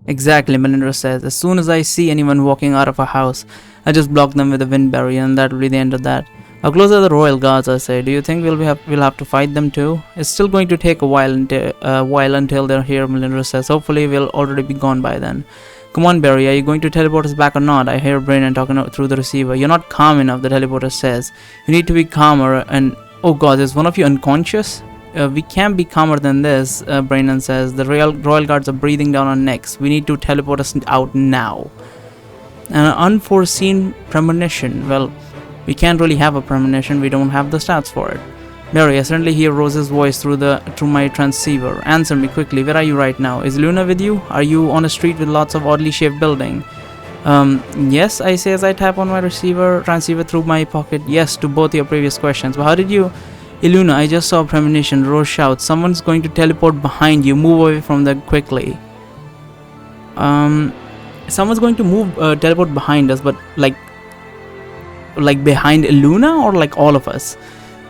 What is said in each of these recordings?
Exactly, Melinda says. As soon as I see anyone walking out of a house, I just block them with a wind barrier, and that will be the end of that. How close are the royal guards? I say. Do you think we'll have to fight them too? It's still going to take a while until they're here. Melinda says. Hopefully, we'll already be gone by then. Come on, Barry. Are you going to teleport us back or not? I hear Brandon talking through the receiver. You're not calm enough. The teleporter says. You need to be calmer. And oh God, is one of you unconscious? We can't be calmer than this, Brandon says. The royal guards are breathing down our necks. We need to teleport us out now. An unforeseen premonition. Well, we can't really have a premonition. We don't have the stats for it. Barry, I suddenly hear Rose's voice through my transceiver. Answer me quickly. Where are you right now? Is Luna with you? Are you on a street with lots of oddly shaped building? Yes, I say as I tap on my transceiver through my pocket. Yes to both your previous questions. But how did you... Iluna, I just saw a premonition. Rose shouts. Someone's going to teleport behind you. Move away from them quickly. Someone's going to teleport behind us, but like behind Iluna or like all of us?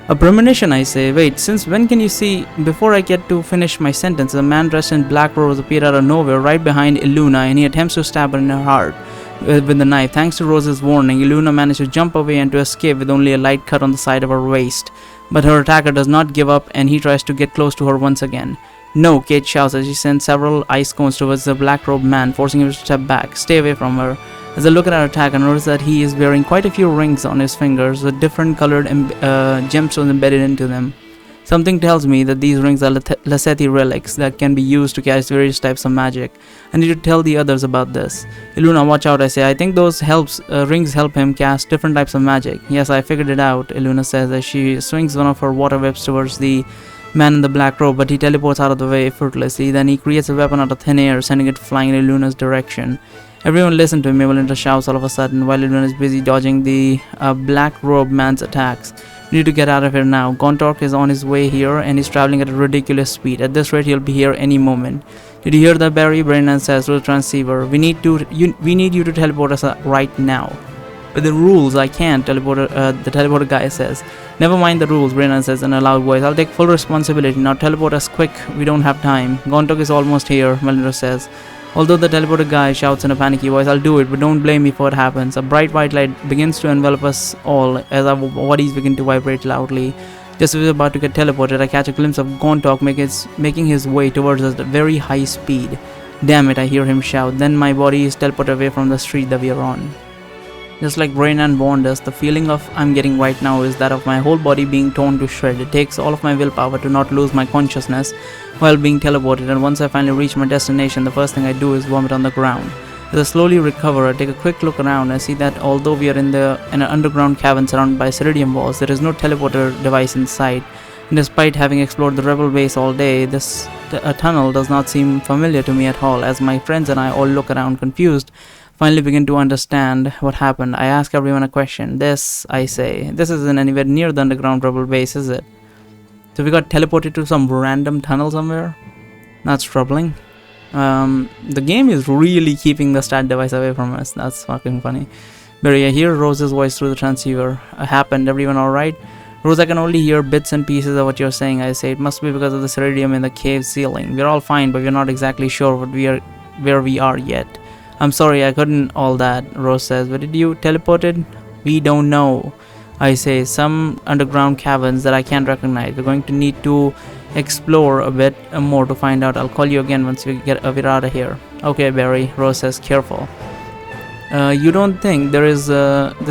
A premonition, I say. Wait, since when can you see? Before I get to finish my sentence, a man dressed in black robes appeared out of nowhere right behind Iluna, and he attempts to stab her in her heart with the knife. Thanks to Rose's warning, Iluna managed to jump away and to escape with only a light cut on the side of her waist. But her attacker does not give up, and he tries to get close to her once again. No, Kate shouts as she sends several ice cones towards the black-robed man, forcing him to step back. Stay away from her. As I look at our attacker, I notice that he is wearing quite a few rings on his fingers with different colored gemstones embedded into them. Something tells me that these rings are Lasethi relics that can be used to cast various types of magic. I need to tell the others about this. Iluna, watch out, I say. I think those rings help him cast different types of magic. Yes, I figured it out, Iluna says as she swings one of her water whips towards the man in the black robe, but he teleports out of the way effortlessly. Then he creates a weapon out of thin air, sending it flying in Iluna's direction. Everyone listen to me, Melinda shouts all of a sudden while Iluna is busy dodging the black robe man's attacks. We need to get out of here now. Gontork is on his way here and he's traveling at a ridiculous speed. At this rate, he'll be here any moment. Did you hear that, Barry? Brennan says through the transceiver. We need you to teleport us right now. But the rules, I can't, the teleporter guy says. Never mind the rules, Brennan says in a loud voice. I'll take full responsibility. Now teleport us quick. We don't have time. Gontork is almost here, Melinda says. Although the teleporter guy shouts in a panicky voice, I'll do it, but don't blame me for what happens. A bright white light begins to envelop us all as our bodies begin to vibrate loudly. Just as we're about to get teleported, I catch a glimpse of Gontork making his way towards us at very high speed. Damn it, I hear him shout. Then my body is teleported away from the street that we are on. Just like Brainan warned us, the feeling of I'm getting right now is that of my whole body being torn to shreds. It takes all of my willpower to not lose my consciousness while being teleported, and once I finally reach my destination, the first thing I do is vomit on the ground. As I slowly recover, I take a quick look around and see that although we are in an underground cavern surrounded by ceridium walls, there is no teleporter device in sight. And despite having explored the rebel base all day, a tunnel does not seem familiar to me at all. As my friends and I all look around confused, finally begin to understand what happened. I ask everyone a question. I say, this isn't anywhere near the underground rebel base, is it? So we got teleported to some random tunnel somewhere? That's troubling. The game is really keeping the stat device away from us. That's fucking funny. Barry, I hear Rose's voice through the transceiver. Happened, everyone alright? Rose, I can only hear bits and pieces of what you're saying. I say, it must be because of the ceridium in the cave ceiling. We're all fine, but we're not exactly sure where we are yet. I'm sorry, I couldn't all that, Rose says. But did you teleported? We don't know. I say, some underground caverns that I can't recognize. We're going to need to explore a bit more to find out. I'll call you again once we're out of here. Okay, Barry, Rose says, careful. You don't think this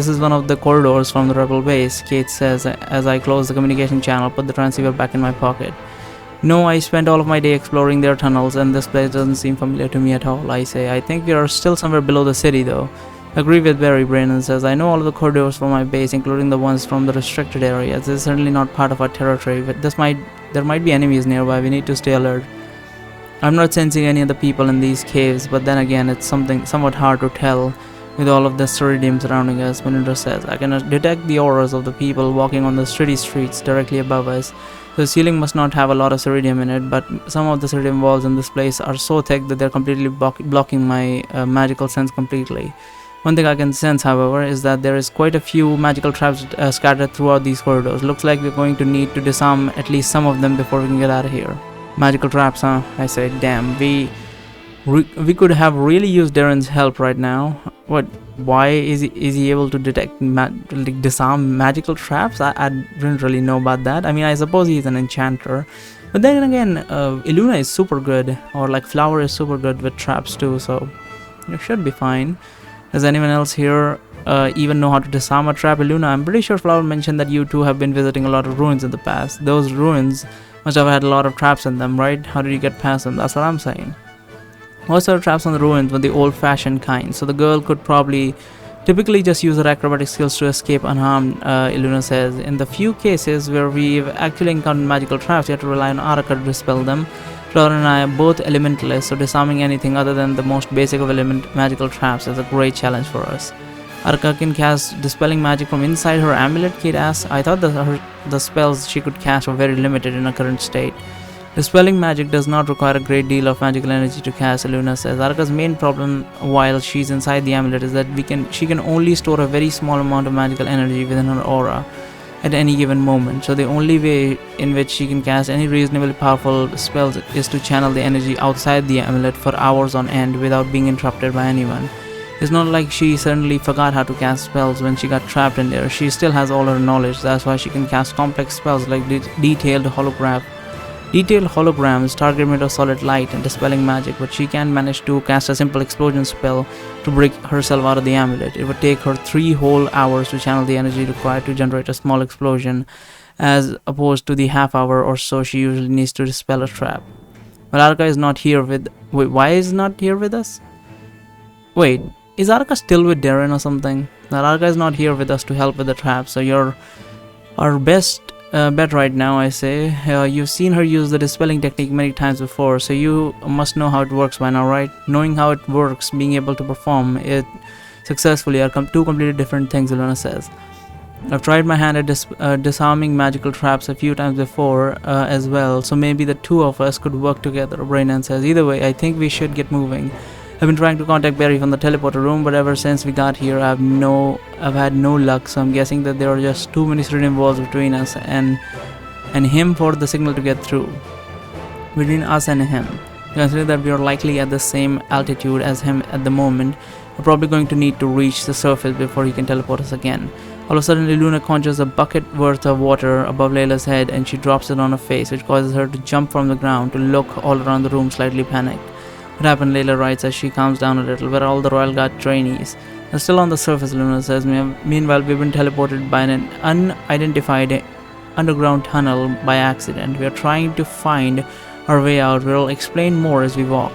is one of the corridors from the rebel base, Kate says as I close the communication channel, put the transceiver back in my pocket. No, I spent all of my day exploring their tunnels and this place doesn't seem familiar to me at all, I say. I think we are still somewhere below the city though. Agree with Barry, Brandon says. I know all of the corridors from my base, including the ones from the restricted areas. This is certainly not part of our territory, but there might be enemies nearby. We need to stay alert. I'm not sensing any of the people in these caves, but then again, it's somewhat hard to tell with all of the ceridium surrounding us, Melinda says. I can detect the auras of the people walking on the city streets directly above us. The ceiling must not have a lot of ceridium in it, but some of the ceridium walls in this place are so thick that they're completely blocking my magical sense completely. One thing I can sense, however, is that there is quite a few magical traps scattered throughout these corridors. Looks like we're going to need to disarm at least some of them before we can get out of here. Magical traps, huh? I say, damn, We could have really used Darren's help right now. What? Why is he able to detect like disarm magical traps? I didn't really know about that. I mean, I suppose he's an enchanter, but then again, Illuna is super good, or like Flower is super good with traps too. So you should be fine. Does anyone else here even know how to disarm a trap? Illuna, I'm pretty sure Flower mentioned that you two have been visiting a lot of ruins in the past. Those ruins must have had a lot of traps in them, right? How did you get past them? That's what I'm saying. Most of the traps on the ruins were the old-fashioned kind, so the girl could probably typically just use her acrobatic skills to escape unharmed, Illuna says. In the few cases where we've actually encountered magical traps, you have to rely on Araka to dispel them. Flora and I are both elementalists, so disarming anything other than the most basic of magical traps is a great challenge for us. Araka can cast dispelling magic from inside her amulet, Kate asks. I thought that the spells she could cast were very limited in her current state. Dispelling magic does not require a great deal of magical energy to cast, Illuna says. Araka's main problem while she's inside the amulet is that she can only store a very small amount of magical energy within her aura at any given moment, so the only way in which she can cast any reasonably powerful spells is to channel the energy outside the amulet for hours on end without being interrupted by anyone. It's not like she suddenly forgot how to cast spells when she got trapped in there. She still has all her knowledge. That's why she can cast complex spells like detailed holograms, target made of solid light, and dispelling magic, but she can't manage to cast a simple explosion spell to break herself out of the amulet. It would take her 3 whole hours to channel the energy required to generate a small explosion, as opposed to the half hour or so she usually needs to dispel a trap. But Araka is not here with... Wait, why is not here with us? Wait, is Araka still with Darren or something? Araka is not here with us to help with the trap, so you're our best bet right now, I say. You've seen her use the dispelling technique many times before, so you must know how it works by now, right? Knowing how it works, being able to perform it successfully are two completely different things, Illuna says. I've tried my hand at disarming magical traps a few times before as well, so maybe the two of us could work together, Braynan says. Either way, I think we should get moving. I've been trying to contact Barry from the teleporter room, but ever since we got here, I've had no luck, so I'm guessing that there are just too many hidden walls between us and him for the signal to get through. Between us and him. Consider that we are likely at the same altitude as him at the moment. We're probably going to need to reach the surface before he can teleport us again. All of a sudden, Illuna conjures a bucket worth of water above Layla's head, and she drops it on her face, which causes her to jump from the ground to look all around the room, slightly panicked. What happened, Layla writes as she calms down a little. Where are all the Royal Guard trainees? They're still on the surface, Illuna says. Meanwhile, we've been teleported by an unidentified underground tunnel by accident. We are trying to find our way out. We'll explain more as we walk.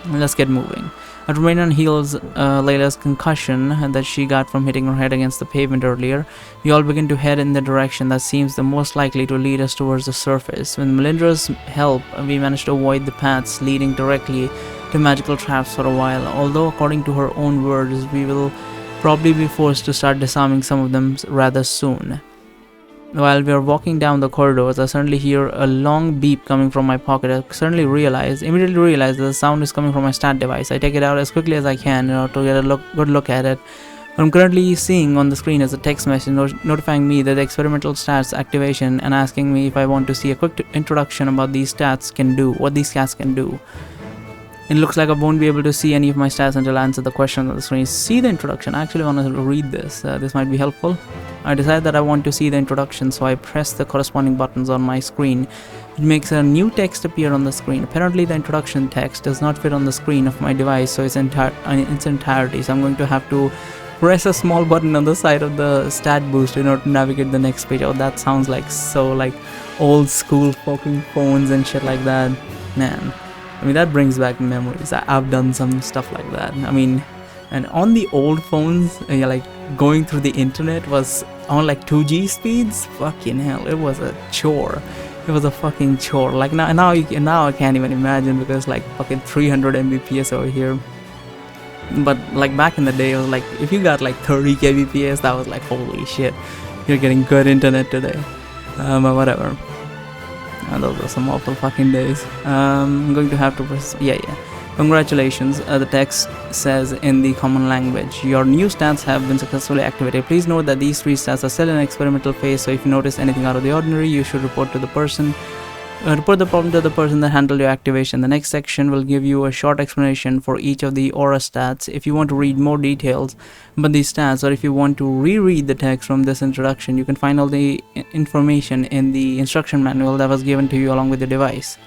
Let's get moving. After Braynan heals Layla's concussion that she got from hitting her head against the pavement earlier, we all begin to head in the direction that seems the most likely to lead us towards the surface. With Melindra's help, we managed to avoid the paths leading directly to magical traps for a while, although according to her own words, we will probably be forced to start disarming some of them rather soon. While we are walking down the corridors, I suddenly hear a long beep coming from my pocket. I immediately realize that the sound is coming from my stat device. I take it out as quickly as I can to get a good look at it. What I'm currently seeing on the screen is a text message notifying me that the experimental stats activation and asking me if I want to see a quick introduction about what these stats can do. It looks like I won't be able to see any of my stats until I answer the question on the screen. See the introduction. I actually want to read this. This might be helpful. I decide that I want to see the introduction, so I press the corresponding buttons on my screen. It makes a new text appear on the screen. Apparently the introduction text does not fit on the screen of my device, so its entirety. So I'm going to have to press a small button on the side of the stat boost in order to navigate the next page. Oh, that sounds like so like old school fucking phones and shit like that. Man, I mean, that brings back memories. I've done some stuff like that. I mean, and on the old phones, like going through the internet was on like 2G speeds. Fucking hell, it was a chore. It was a fucking chore. Like now I can't even imagine, because like fucking 300 Mbps over here. But like back in the day, it was like if you got like 30 kbps, that was like holy shit, you're getting good internet today. But whatever. Those are some awful fucking days. I'm going to have to press... Yeah. Congratulations, the text says in the common language. Your new stats have been successfully activated. Please note that these 3 stats are still in experimental phase, so if you notice anything out of the ordinary, you should report to the person Report the problem to the person that handled your activation. The next section will give you a short explanation for each of the aura stats. If you want to read more details about these stats, or if you want to reread the text from this introduction, you can find all the information in the instruction manual that was given to you along with the device.